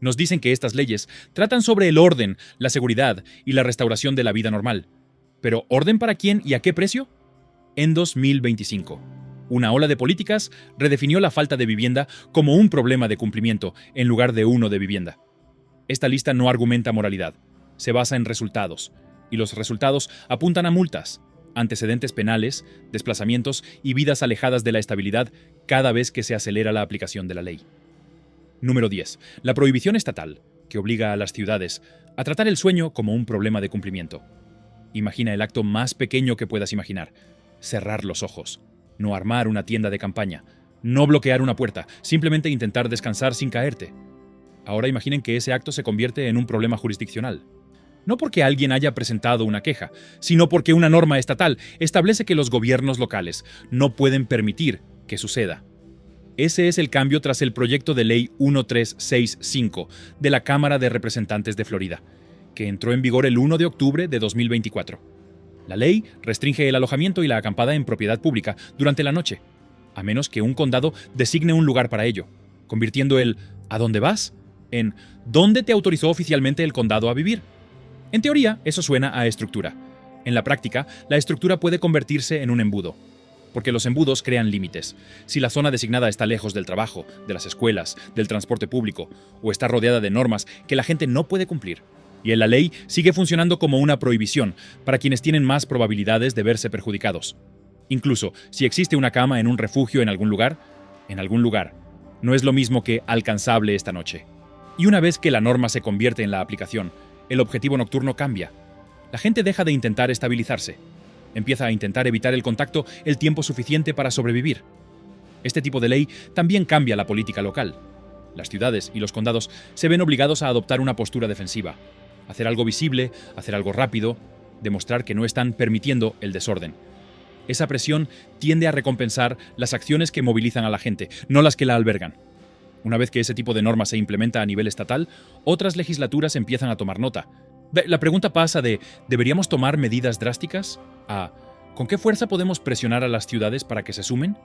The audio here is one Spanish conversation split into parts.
Nos dicen que estas leyes tratan sobre el orden, la seguridad y la restauración de la vida normal. ¿Pero orden para quién y a qué precio? En 2025, una ola de políticas redefinió la falta de vivienda como un problema de cumplimiento en lugar de uno de vivienda. Esta lista no argumenta moralidad, se basa en resultados, y los resultados apuntan a multas, antecedentes penales, desplazamientos y vidas alejadas de la estabilidad cada vez que se acelera la aplicación de la ley. Número 10. La prohibición estatal, que obliga a las ciudades a tratar el sueño como un problema de cumplimiento. Imagina el acto más pequeño que puedas imaginar: cerrar los ojos, no armar una tienda de campaña, no bloquear una puerta, simplemente intentar descansar sin caerte. Ahora imaginen que ese acto se convierte en un problema jurisdiccional. No porque alguien haya presentado una queja, sino porque una norma estatal establece que los gobiernos locales no pueden permitir que suceda. Ese es el cambio tras el proyecto de ley 1365 de la Cámara de Representantes de Florida, que entró en vigor el 1 de octubre de 2024. La ley restringe el alojamiento y la acampada en propiedad pública durante la noche, a menos que un condado designe un lugar para ello, convirtiendo el ¿a dónde vas? En ¿dónde te autorizó oficialmente el condado a vivir? En teoría, eso suena a estructura. En la práctica, la estructura puede convertirse en un embudo, porque los embudos crean límites. Si la zona designada está lejos del trabajo, de las escuelas, del transporte público, o está rodeada de normas que la gente no puede cumplir, y en la ley sigue funcionando como una prohibición para quienes tienen más probabilidades de verse perjudicados. Incluso si existe una cama en un refugio en algún lugar, no es lo mismo que alcanzable esta noche. Y una vez que la norma se convierte en la aplicación, el objetivo nocturno cambia. La gente deja de intentar estabilizarse. Empieza a intentar evitar el contacto el tiempo suficiente para sobrevivir. Este tipo de ley también cambia la política local. Las ciudades y los condados se ven obligados a adoptar una postura defensiva, hacer algo visible, hacer algo rápido, demostrar que no están permitiendo el desorden. Esa presión tiende a recompensar las acciones que movilizan a la gente, no las que la albergan. Una vez que ese tipo de norma se implementa a nivel estatal, otras legislaturas empiezan a tomar nota. La pregunta pasa de ¿deberíamos tomar medidas drásticas? A ¿con qué fuerza podemos presionar a las ciudades para que se sumen?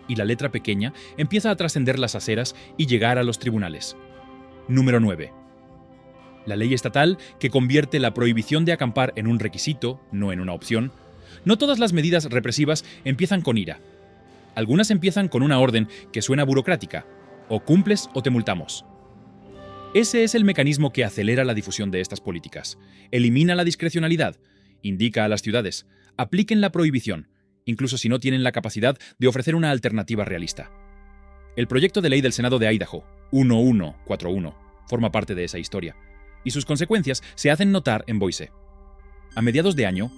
Y la letra pequeña empieza a trascender las aceras y llegar a los tribunales. Número 9. La ley estatal que convierte la prohibición de acampar en un requisito, no en una opción. No todas las medidas represivas empiezan con ira. Algunas empiezan con una orden que suena burocrática: o cumples o te multamos. Ese es el mecanismo que acelera la difusión de estas políticas. Elimina la discrecionalidad, indica a las ciudades: apliquen la prohibición, incluso si no tienen la capacidad de ofrecer una alternativa realista. El proyecto de ley del Senado de Idaho, 1141, forma parte de esa historia, y sus consecuencias se hacen notar en Boise. A mediados de año,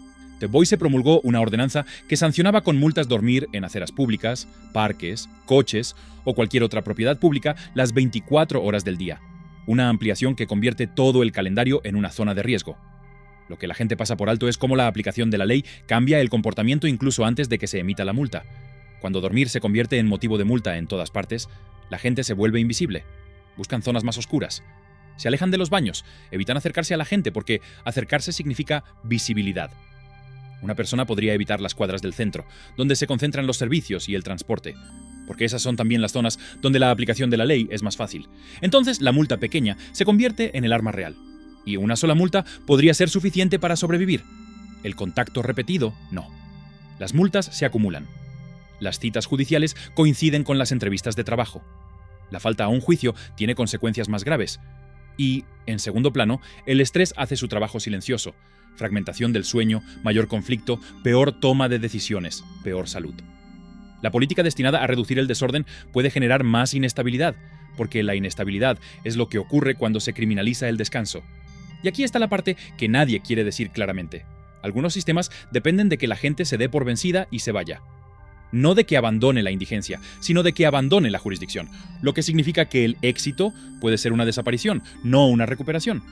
Boise promulgó una ordenanza que sancionaba con multas dormir en aceras públicas, parques, coches o cualquier otra propiedad pública las 24 horas del día. Una ampliación que convierte todo el calendario en una zona de riesgo. Lo que la gente pasa por alto es cómo la aplicación de la ley cambia el comportamiento incluso antes de que se emita la multa. Cuando dormir se convierte en motivo de multa en todas partes, la gente se vuelve invisible. Buscan zonas más oscuras. Se alejan de los baños, evitan acercarse a la gente porque acercarse significa visibilidad. Una persona podría evitar las cuadras del centro, donde se concentran los servicios y el transporte, porque esas son también las zonas donde la aplicación de la ley es más fácil. Entonces, la multa pequeña se convierte en el arma real, y una sola multa podría ser suficiente para sobrevivir. El contacto repetido, no. Las multas se acumulan. Las citas judiciales coinciden con las entrevistas de trabajo. La falta a un juicio tiene consecuencias más graves. Y, en segundo plano, el estrés hace su trabajo silencioso. Fragmentación del sueño, mayor conflicto, peor toma de decisiones, peor salud. La política destinada a reducir el desorden puede generar más inestabilidad, porque la inestabilidad es lo que ocurre cuando se criminaliza el descanso. Y aquí está la parte que nadie quiere decir claramente. Algunos sistemas dependen de que la gente se dé por vencida y se vaya. No de que abandone la indigencia, sino de que abandone la jurisdicción, lo que significa que el éxito puede ser una desaparición, no una recuperación.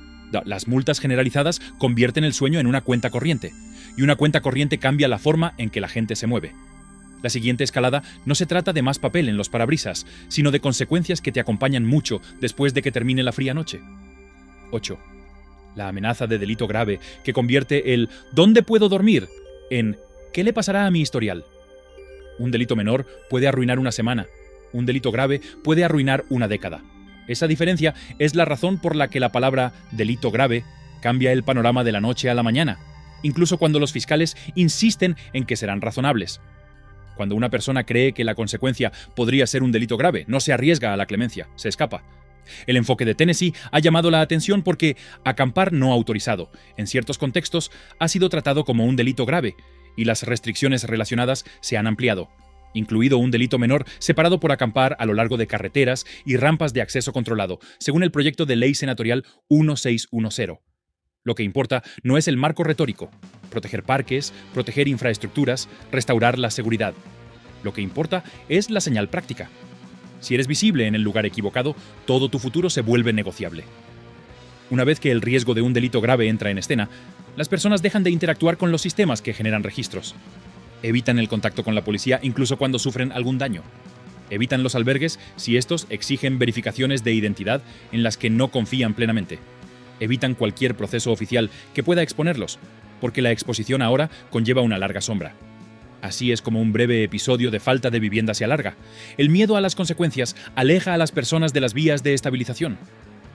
Las multas generalizadas convierten el sueño en una cuenta corriente, y una cuenta corriente cambia la forma en que la gente se mueve. La siguiente escalada no se trata de más papel en los parabrisas, sino de consecuencias que te acompañan mucho después de que termine la fría noche. 8. La amenaza de delito grave que convierte el ¿dónde puedo dormir? En ¿qué le pasará a mi historial? Un delito menor puede arruinar una semana. Un delito grave puede arruinar una década. Esa diferencia es la razón por la que la palabra delito grave cambia el panorama de la noche a la mañana, incluso cuando los fiscales insisten en que serán razonables. Cuando una persona cree que la consecuencia podría ser un delito grave, no se arriesga a la clemencia, se escapa. El enfoque de Tennessee ha llamado la atención porque acampar no autorizado, en ciertos contextos, ha sido tratado como un delito grave, y las restricciones relacionadas se han ampliado, incluido un delito menor separado por acampar a lo largo de carreteras y rampas de acceso controlado, según el proyecto de ley senatorial 1610. Lo que importa no es el marco retórico, proteger parques, proteger infraestructuras, restaurar la seguridad. Lo que importa es la señal práctica. Si eres visible en el lugar equivocado, todo tu futuro se vuelve negociable. Una vez que el riesgo de un delito grave entra en escena, las personas dejan de interactuar con los sistemas que generan registros. Evitan el contacto con la policía incluso cuando sufren algún daño. Evitan los albergues si estos exigen verificaciones de identidad en las que no confían plenamente. Evitan cualquier proceso oficial que pueda exponerlos, porque la exposición ahora conlleva una larga sombra. Así es como un breve episodio de falta de vivienda se alarga. El miedo a las consecuencias aleja a las personas de las vías de estabilización.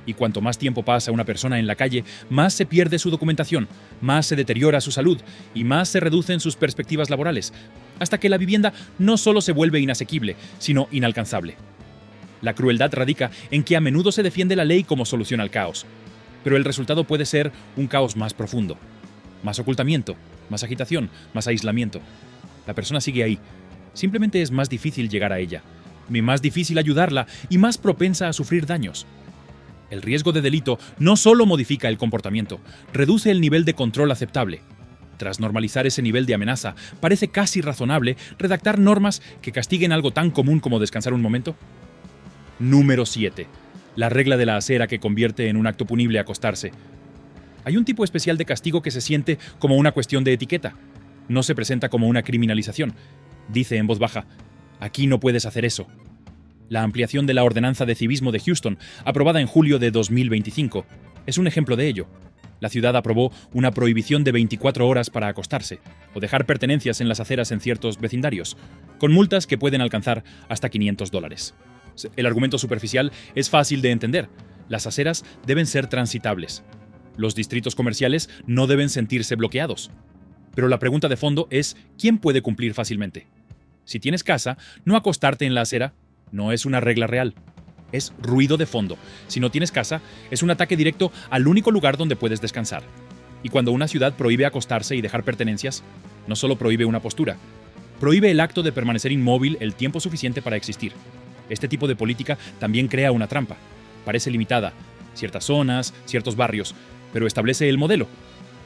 Y cuanto más tiempo pasa una persona en la calle, más se pierde su documentación, más se deteriora su salud y más se reducen sus perspectivas laborales, hasta que la vivienda no solo se vuelve inasequible, sino inalcanzable. La crueldad radica en que a menudo se defiende la ley como solución al caos, pero el resultado puede ser un caos más profundo. Más ocultamiento, más agitación, más aislamiento. La persona sigue ahí. Simplemente es más difícil llegar a ella, más difícil ayudarla y más propensa a sufrir daños. El riesgo de delito no solo modifica el comportamiento, reduce el nivel de control aceptable. Tras normalizar ese nivel de amenaza, parece casi razonable redactar normas que castiguen algo tan común como descansar un momento. Número 7. La regla de la acera que convierte en un acto punible acostarse. Hay un tipo especial de castigo que se siente como una cuestión de etiqueta. No se presenta como una criminalización. Dice en voz baja, aquí no puedes hacer eso. La ampliación de la ordenanza de civismo de Houston, aprobada en julio de 2025, es un ejemplo de ello. La ciudad aprobó una prohibición de 24 horas para acostarse o dejar pertenencias en las aceras en ciertos vecindarios, con multas que pueden alcanzar hasta $500. El argumento superficial es fácil de entender. Las aceras deben ser transitables. Los distritos comerciales no deben sentirse bloqueados. Pero la pregunta de fondo es, ¿quién puede cumplir fácilmente? Si tienes casa, no acostarte en la acera no es una regla real. Es ruido de fondo. Si no tienes casa, es un ataque directo al único lugar donde puedes descansar. Y cuando una ciudad prohíbe acostarse y dejar pertenencias, no solo prohíbe una postura, prohíbe el acto de permanecer inmóvil el tiempo suficiente para existir. Este tipo de política también crea una trampa. Parece limitada, ciertas zonas, ciertos barrios, pero establece el modelo.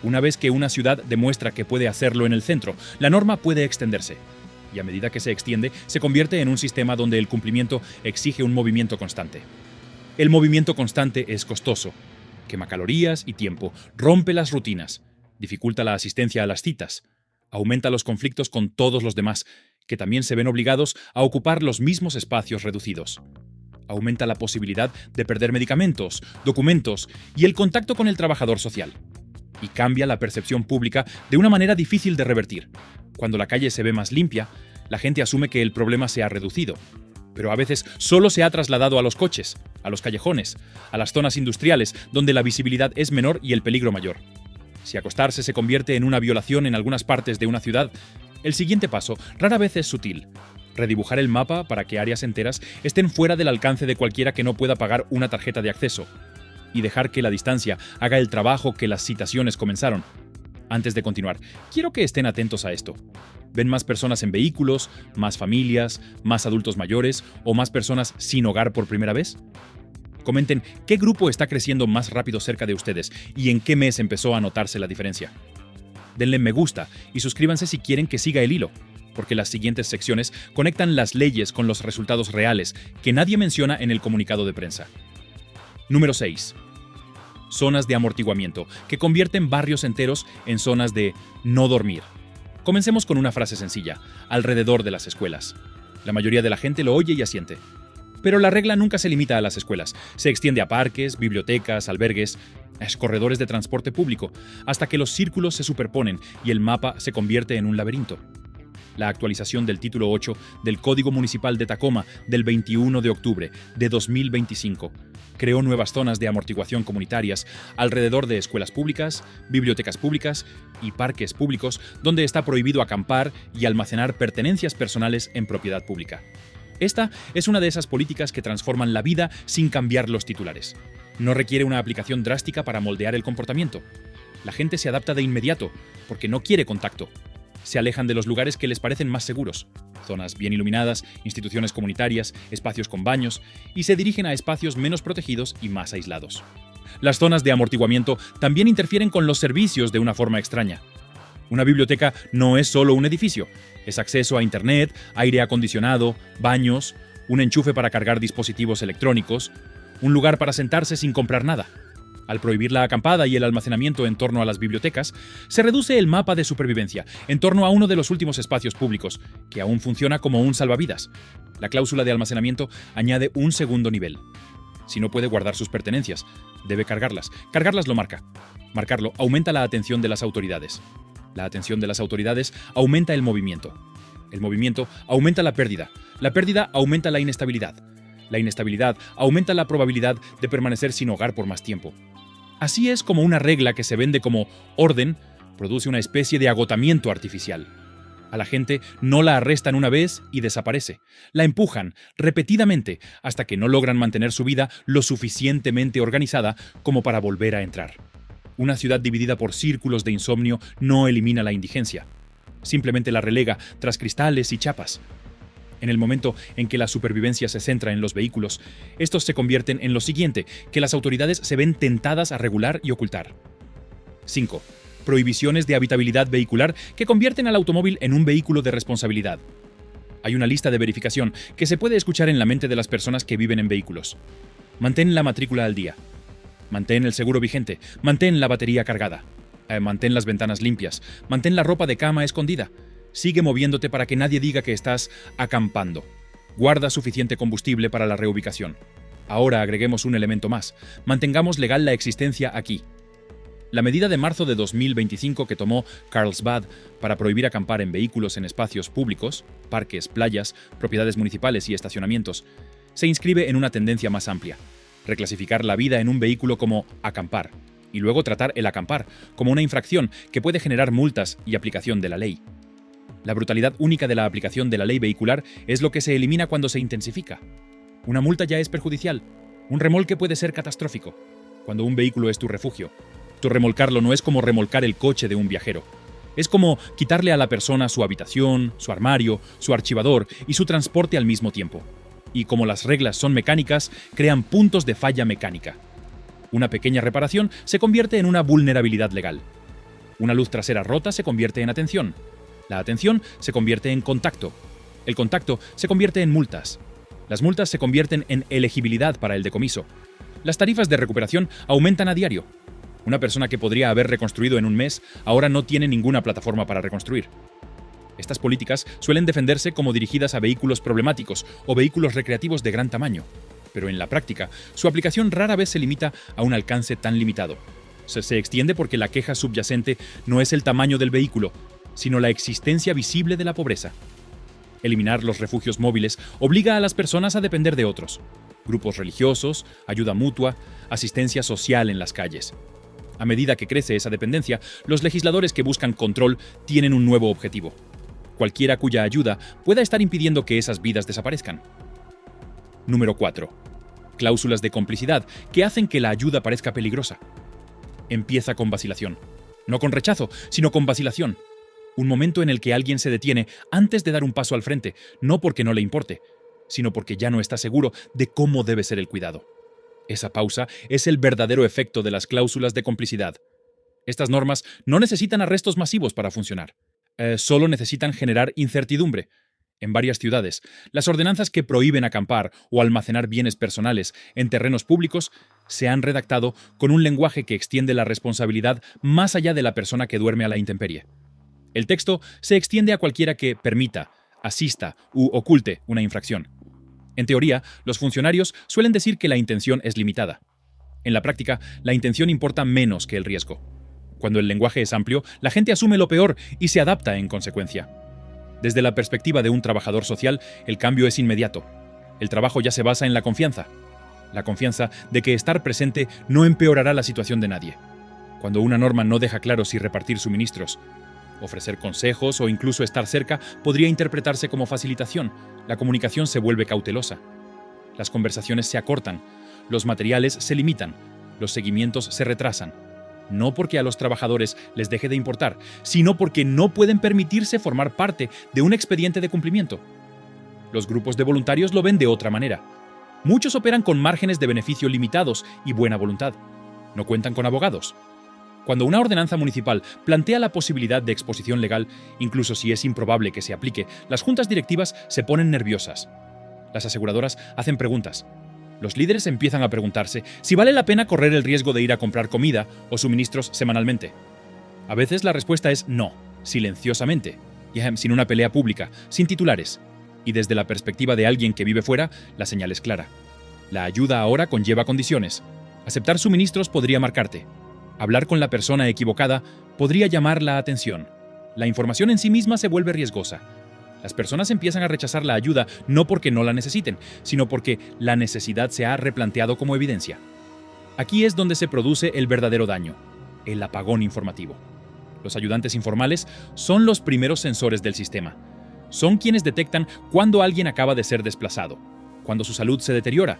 Una vez que una ciudad demuestra que puede hacerlo en el centro, la norma puede extenderse. Y a medida que se extiende, se convierte en un sistema donde el cumplimiento exige un movimiento constante. El movimiento constante es costoso. Quema calorías y tiempo, rompe las rutinas, dificulta la asistencia a las citas, aumenta los conflictos con todos los demás, que también se ven obligados a ocupar los mismos espacios reducidos. Aumenta la posibilidad de perder medicamentos, documentos y el contacto con el trabajador social. Y cambia la percepción pública de una manera difícil de revertir. Cuando la calle se ve más limpia, la gente asume que el problema se ha reducido. Pero a veces solo se ha trasladado a los coches, a los callejones, a las zonas industriales, donde la visibilidad es menor y el peligro mayor. Si acostarse se convierte en una violación en algunas partes de una ciudad, el siguiente paso rara vez es sutil. Redibujar el mapa para que áreas enteras estén fuera del alcance de cualquiera que no pueda pagar una tarjeta de acceso. Y dejar que la distancia haga el trabajo que las citaciones comenzaron. Antes de continuar, quiero que estén atentos a esto. ¿Ven más personas en vehículos, más familias, más adultos mayores o más personas sin hogar por primera vez? Comenten qué grupo está creciendo más rápido cerca de ustedes y en qué mes empezó a notarse la diferencia. Denle me gusta y suscríbanse si quieren que siga el hilo, porque las siguientes secciones conectan las leyes con los resultados reales que nadie menciona en el comunicado de prensa. Número 6. Zonas de amortiguamiento, que convierten barrios enteros en zonas de no dormir. Comencemos con una frase sencilla, alrededor de las escuelas. La mayoría de la gente lo oye y asiente. Pero la regla nunca se limita a las escuelas. Se extiende a parques, bibliotecas, albergues, corredores de transporte público, hasta que los círculos se superponen y el mapa se convierte en un laberinto. La actualización del título 8 del Código Municipal de Tacoma del 21 de octubre de 2025 creó nuevas zonas de amortiguación comunitarias alrededor de escuelas públicas, bibliotecas públicas y parques públicos donde está prohibido acampar y almacenar pertenencias personales en propiedad pública. Esta es una de esas políticas que transforman la vida sin cambiar los titulares. No requiere una aplicación drástica para moldear el comportamiento. La gente se adapta de inmediato porque no quiere contacto. Se alejan de los lugares que les parecen más seguros, zonas bien iluminadas, instituciones comunitarias, espacios con baños, y se dirigen a espacios menos protegidos y más aislados. Las zonas de amortiguamiento también interfieren con los servicios de una forma extraña. Una biblioteca no es solo un edificio, es acceso a Internet, aire acondicionado, baños, un enchufe para cargar dispositivos electrónicos, un lugar para sentarse sin comprar nada. Al prohibir la acampada y el almacenamiento en torno a las bibliotecas, se reduce el mapa de supervivencia en torno a uno de los últimos espacios públicos, que aún funciona como un salvavidas. La cláusula de almacenamiento añade un segundo nivel. Si no puede guardar sus pertenencias, debe cargarlas. Cargarlas lo marca. Marcarlo aumenta la atención de las autoridades. La atención de las autoridades aumenta el movimiento. El movimiento aumenta la pérdida. La pérdida aumenta la inestabilidad. La inestabilidad aumenta la probabilidad de permanecer sin hogar por más tiempo. Así es como una regla que se vende como orden produce una especie de agotamiento artificial. A la gente no la arrestan una vez y desaparece. La empujan repetidamente hasta que no logran mantener su vida lo suficientemente organizada como para volver a entrar. Una ciudad dividida por círculos de insomnio no elimina la indigencia. Simplemente la relega tras cristales y chapas. En el momento en que la supervivencia se centra en los vehículos, estos se convierten en lo siguiente, que las autoridades se ven tentadas a regular y ocultar. 5. Prohibiciones de habitabilidad vehicular que convierten al automóvil en un vehículo de responsabilidad. Hay una lista de verificación que se puede escuchar en la mente de las personas que viven en vehículos. Mantén la matrícula al día. Mantén el seguro vigente. Mantén la batería cargada. Mantén las ventanas limpias. Mantén la ropa de cama escondida. Sigue moviéndote para que nadie diga que estás acampando. Guarda suficiente combustible para la reubicación. Ahora agreguemos un elemento más. Mantengamos legal la existencia aquí. La medida de marzo de 2025 que tomó Carlsbad para prohibir acampar en vehículos en espacios públicos, parques, playas, propiedades municipales y estacionamientos, se inscribe en una tendencia más amplia. Reclasificar la vida en un vehículo como acampar, y luego tratar el acampar como una infracción que puede generar multas y aplicación de la ley. La brutalidad única de la aplicación de la ley vehicular es lo que se elimina cuando se intensifica. Una multa ya es perjudicial. Un remolque puede ser catastrófico. Cuando un vehículo es tu refugio, tu remolcarlo no es como remolcar el coche de un viajero. Es como quitarle a la persona su habitación, su armario, su archivador y su transporte al mismo tiempo. Y como las reglas son mecánicas, crean puntos de falla mecánica. Una pequeña reparación se convierte en una vulnerabilidad legal. Una luz trasera rota se convierte en atención. La atención se convierte en contacto. El contacto se convierte en multas. Las multas se convierten en elegibilidad para el decomiso. Las tarifas de recuperación aumentan a diario. Una persona que podría haber reconstruido en un mes ahora no tiene ninguna plataforma para reconstruir. Estas políticas suelen defenderse como dirigidas a vehículos problemáticos o vehículos recreativos de gran tamaño, pero en la práctica, su aplicación rara vez se limita a un alcance tan limitado. Se extiende porque la queja subyacente no es el tamaño del vehículo, sino la existencia visible de la pobreza. Eliminar los refugios móviles obliga a las personas a depender de otros. Grupos religiosos, ayuda mutua, asistencia social en las calles. A medida que crece esa dependencia, los legisladores que buscan control tienen un nuevo objetivo. Cualquiera cuya ayuda pueda estar impidiendo que esas vidas desaparezcan. Número 4. Cláusulas de complicidad que hacen que la ayuda parezca peligrosa. Empieza con vacilación. No con rechazo, sino con vacilación. Un momento en el que alguien se detiene antes de dar un paso al frente, no porque no le importe, sino porque ya no está seguro de cómo debe ser el cuidado. Esa pausa es el verdadero efecto de las cláusulas de complicidad. Estas normas no necesitan arrestos masivos para funcionar. Solo necesitan generar incertidumbre. En varias ciudades, las ordenanzas que prohíben acampar o almacenar bienes personales en terrenos públicos se han redactado con un lenguaje que extiende la responsabilidad más allá de la persona que duerme a la intemperie. El texto se extiende a cualquiera que permita, asista u oculte una infracción. En teoría, los funcionarios suelen decir que la intención es limitada. En la práctica, la intención importa menos que el riesgo. Cuando el lenguaje es amplio, la gente asume lo peor y se adapta en consecuencia. Desde la perspectiva de un trabajador social, el cambio es inmediato. El trabajo ya se basa en la confianza de que estar presente no empeorará la situación de nadie. Cuando una norma no deja claro si repartir suministros, ofrecer consejos o incluso estar cerca podría interpretarse como facilitación, la comunicación se vuelve cautelosa. Las conversaciones se acortan, los materiales se limitan, los seguimientos se retrasan. No porque a los trabajadores les deje de importar, sino porque no pueden permitirse formar parte de un expediente de cumplimiento. Los grupos de voluntarios lo ven de otra manera. Muchos operan con márgenes de beneficio limitados y buena voluntad. No cuentan con abogados. Cuando una ordenanza municipal plantea la posibilidad de exposición legal, incluso si es improbable que se aplique, las juntas directivas se ponen nerviosas. Las aseguradoras hacen preguntas. Los líderes empiezan a preguntarse si vale la pena correr el riesgo de ir a comprar comida o suministros semanalmente. A veces la respuesta es no, silenciosamente, sin una pelea pública, sin titulares. Y desde la perspectiva de alguien que vive fuera, la señal es clara. La ayuda ahora conlleva condiciones. Aceptar suministros podría marcarte. Hablar con la persona equivocada podría llamar la atención. La información en sí misma se vuelve riesgosa. Las personas empiezan a rechazar la ayuda no porque no la necesiten, sino porque la necesidad se ha replanteado como evidencia. Aquí es donde se produce el verdadero daño, el apagón informativo. Los ayudantes informales son los primeros sensores del sistema. Son quienes detectan cuándo alguien acaba de ser desplazado, cuándo su salud se deteriora,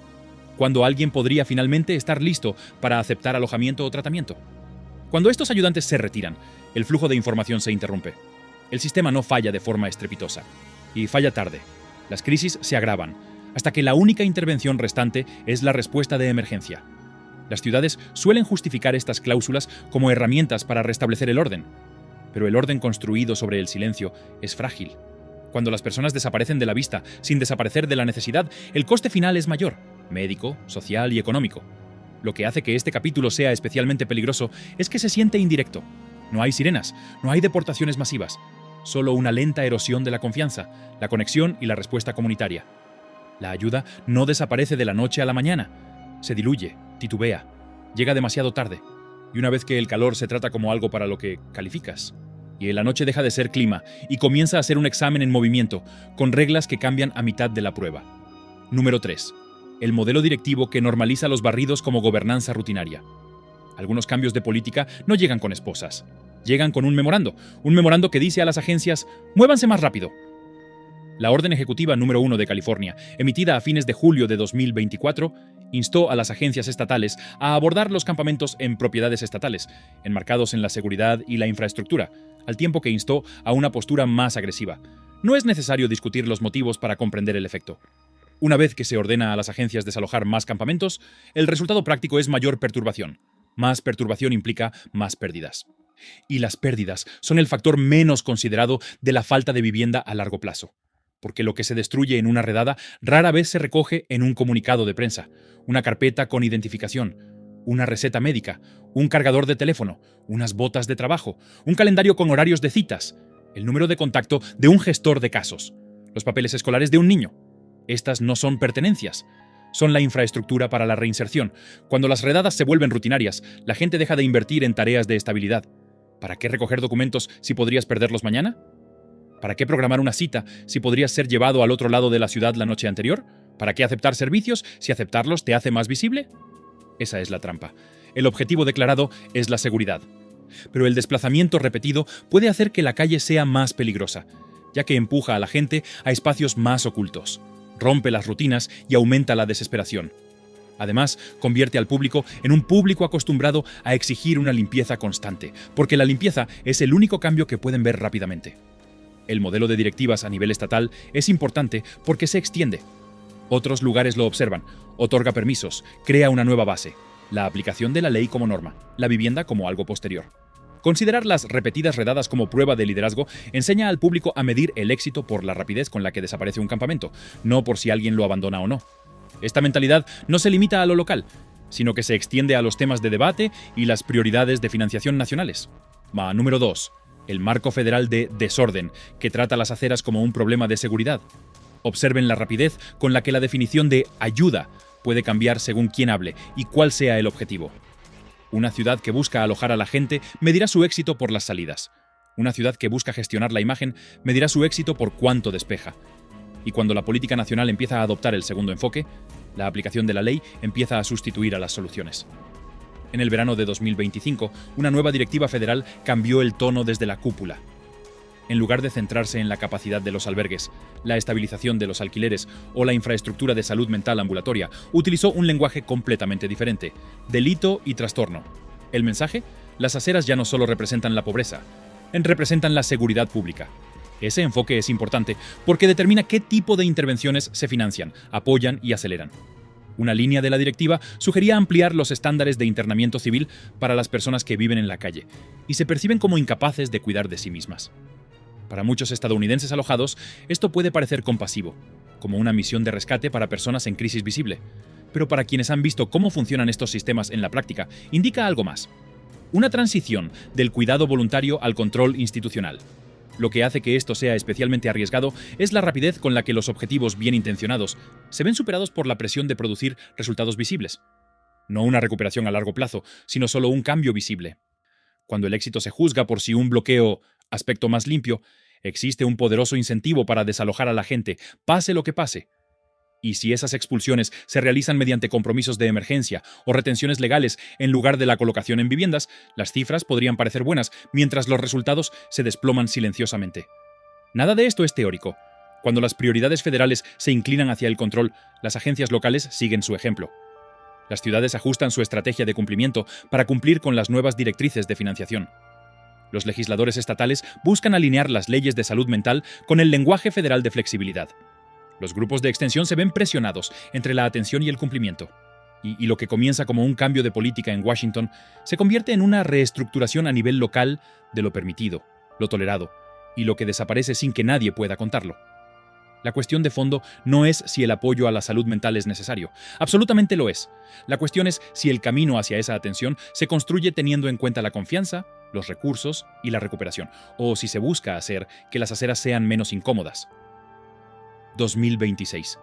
cuándo alguien podría finalmente estar listo para aceptar alojamiento o tratamiento. Cuando estos ayudantes se retiran, el flujo de información se interrumpe. El sistema no falla de forma estrepitosa. Y falla tarde. Las crisis se agravan, hasta que la única intervención restante es la respuesta de emergencia. Las ciudades suelen justificar estas cláusulas como herramientas para restablecer el orden. Pero el orden construido sobre el silencio es frágil. Cuando las personas desaparecen de la vista sin desaparecer de la necesidad, el coste final es mayor, médico, social y económico. Lo que hace que este capítulo sea especialmente peligroso es que se siente indirecto. No hay sirenas, no hay deportaciones masivas. Solo una lenta erosión de la confianza, la conexión y la respuesta comunitaria. La ayuda no desaparece de la noche a la mañana. Se diluye, titubea, llega demasiado tarde. Y una vez que el calor se trata como algo para lo que calificas, y la noche deja de ser clima y comienza a ser un examen en movimiento, con reglas que cambian a mitad de la prueba. Número 3. El modelo directivo que normaliza los barridos como gobernanza rutinaria. Algunos cambios de política no llegan con esposas. Llegan con un memorando que dice a las agencias, muévanse más rápido. La Orden Ejecutiva número 1 de California, emitida a fines de julio de 2024, instó a las agencias estatales a abordar los campamentos en propiedades estatales, enmarcados en la seguridad y la infraestructura, al tiempo que instó a una postura más agresiva. No es necesario discutir los motivos para comprender el efecto. Una vez que se ordena a las agencias desalojar más campamentos, el resultado práctico es mayor perturbación. Más perturbación implica más pérdidas. Y las pérdidas son el factor menos considerado de la falta de vivienda a largo plazo. Porque lo que se destruye en una redada rara vez se recoge en un comunicado de prensa, una carpeta con identificación, una receta médica, un cargador de teléfono, unas botas de trabajo, un calendario con horarios de citas, el número de contacto de un gestor de casos, los papeles escolares de un niño. Estas no son pertenencias. Son la infraestructura para la reinserción. Cuando las redadas se vuelven rutinarias, la gente deja de invertir en tareas de estabilidad. ¿Para qué recoger documentos si podrías perderlos mañana? ¿Para qué programar una cita si podrías ser llevado al otro lado de la ciudad la noche anterior? ¿Para qué aceptar servicios si aceptarlos te hace más visible? Esa es la trampa. El objetivo declarado es la seguridad. Pero el desplazamiento repetido puede hacer que la calle sea más peligrosa, ya que empuja a la gente a espacios más ocultos, rompe las rutinas y aumenta la desesperación. Además, convierte al público en un público acostumbrado a exigir una limpieza constante, porque la limpieza es el único cambio que pueden ver rápidamente. El modelo de directivas a nivel estatal es importante porque se extiende. Otros lugares lo observan, otorga permisos, crea una nueva base, la aplicación de la ley como norma, la vivienda como algo posterior. Considerar las repetidas redadas como prueba de liderazgo enseña al público a medir el éxito por la rapidez con la que desaparece un campamento, no por si alguien lo abandona o no. Esta mentalidad no se limita a lo local, sino que se extiende a los temas de debate y las prioridades de financiación nacionales. Número 2. El marco federal de desorden, que trata las aceras como un problema de seguridad. Observen la rapidez con la que la definición de ayuda puede cambiar según quién hable y cuál sea el objetivo. Una ciudad que busca alojar a la gente medirá su éxito por las salidas. Una ciudad que busca gestionar la imagen medirá su éxito por cuánto despeja. Y cuando la política nacional empieza a adoptar el segundo enfoque, la aplicación de la ley empieza a sustituir a las soluciones. En el verano de 2025, una nueva directiva federal cambió el tono desde la cúpula. En lugar de centrarse en la capacidad de los albergues, la estabilización de los alquileres o la infraestructura de salud mental ambulatoria, utilizó un lenguaje completamente diferente: delito y trastorno. El mensaje: las aceras ya no solo representan la pobreza, representan la seguridad pública. Ese enfoque es importante porque determina qué tipo de intervenciones se financian, apoyan y aceleran. Una línea de la directiva sugería ampliar los estándares de internamiento civil para las personas que viven en la calle y se perciben como incapaces de cuidar de sí mismas. Para muchos estadounidenses alojados, esto puede parecer compasivo, como una misión de rescate para personas en crisis visible. Pero para quienes han visto cómo funcionan estos sistemas en la práctica, indica algo más: una transición del cuidado voluntario al control institucional. Lo que hace que esto sea especialmente arriesgado es la rapidez con la que los objetivos bien intencionados se ven superados por la presión de producir resultados visibles. No una recuperación a largo plazo, sino solo un cambio visible. Cuando el éxito se juzga por si un bloqueo, aspecto más limpio, existe un poderoso incentivo para desalojar a la gente, pase lo que pase. Y si esas expulsiones se realizan mediante compromisos de emergencia o retenciones legales en lugar de la colocación en viviendas, las cifras podrían parecer buenas, mientras los resultados se desploman silenciosamente. Nada de esto es teórico. Cuando las prioridades federales se inclinan hacia el control, las agencias locales siguen su ejemplo. Las ciudades ajustan su estrategia de cumplimiento para cumplir con las nuevas directrices de financiación. Los legisladores estatales buscan alinear las leyes de salud mental con el lenguaje federal de flexibilidad. Los grupos de extensión se ven presionados entre la atención y el cumplimiento. Y lo que comienza como un cambio de política en Washington se convierte en una reestructuración a nivel local de lo permitido, lo tolerado, y lo que desaparece sin que nadie pueda contarlo. La cuestión de fondo no es si el apoyo a la salud mental es necesario. Absolutamente lo es. La cuestión es si el camino hacia esa atención se construye teniendo en cuenta la confianza, los recursos y la recuperación, o si se busca hacer que las aceras sean menos incómodas. 2026.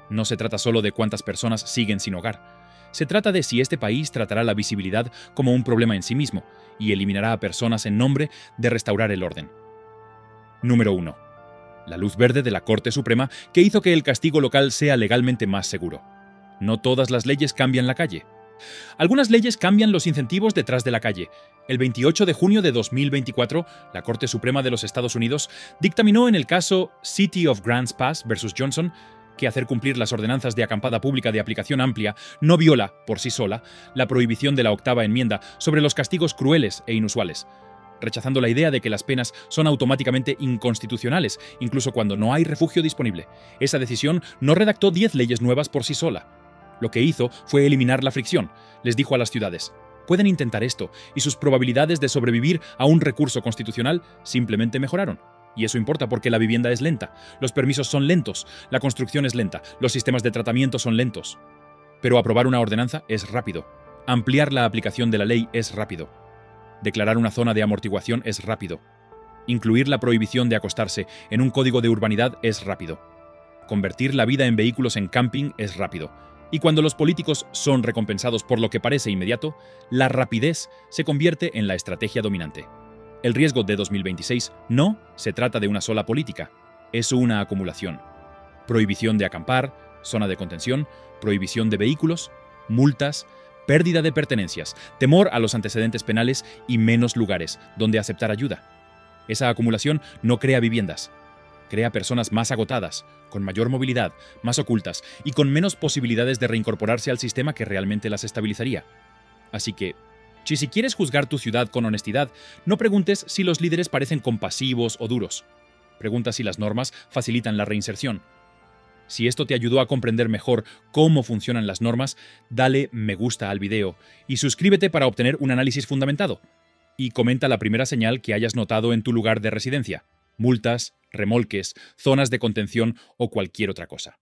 No se trata solo de cuántas personas siguen sin hogar. Se trata de si este país tratará la visibilidad como un problema en sí mismo y eliminará a personas en nombre de restaurar el orden. Número 1. La luz verde de la Corte Suprema que hizo que el castigo local sea legalmente más seguro. No todas las leyes cambian la calle. Algunas leyes cambian los incentivos detrás de la calle. El 28 de junio de 2024, la Corte Suprema de los Estados Unidos dictaminó en el caso City of Grants Pass vs. Johnson que hacer cumplir las ordenanzas de acampada pública de aplicación amplia no viola, por sí sola, la prohibición de la octava enmienda sobre los castigos crueles e inusuales, rechazando la idea de que las penas son automáticamente inconstitucionales, incluso cuando no hay refugio disponible. Esa decisión no redactó 10 leyes nuevas por sí sola. Lo que hizo fue eliminar la fricción. Les dijo a las ciudades: pueden intentar esto, y sus probabilidades de sobrevivir a un recurso constitucional simplemente mejoraron. Y eso importa porque la vivienda es lenta, los permisos son lentos, la construcción es lenta, los sistemas de tratamiento son lentos. Pero aprobar una ordenanza es rápido. Ampliar la aplicación de la ley es rápido. Declarar una zona de amortiguación es rápido. Incluir la prohibición de acostarse en un código de urbanidad es rápido. Convertir la vida en vehículos en camping es rápido. Y cuando los políticos son recompensados por lo que parece inmediato, la rapidez se convierte en la estrategia dominante. El riesgo de 2026 no se trata de una sola política, es una acumulación. Prohibición de acampar, zona de contención, prohibición de vehículos, multas, pérdida de pertenencias, temor a los antecedentes penales y menos lugares donde aceptar ayuda. Esa acumulación no crea viviendas. Crea personas más agotadas, con mayor movilidad, más ocultas y con menos posibilidades de reincorporarse al sistema que realmente las estabilizaría. Así que, si quieres juzgar tu ciudad con honestidad, no preguntes si los líderes parecen compasivos o duros. Pregunta si las normas facilitan la reinserción. Si esto te ayudó a comprender mejor cómo funcionan las normas, dale me gusta al video y suscríbete para obtener un análisis fundamentado. Y comenta la primera señal que hayas notado en tu lugar de residencia: multas, remolques, zonas de contención o cualquier otra cosa.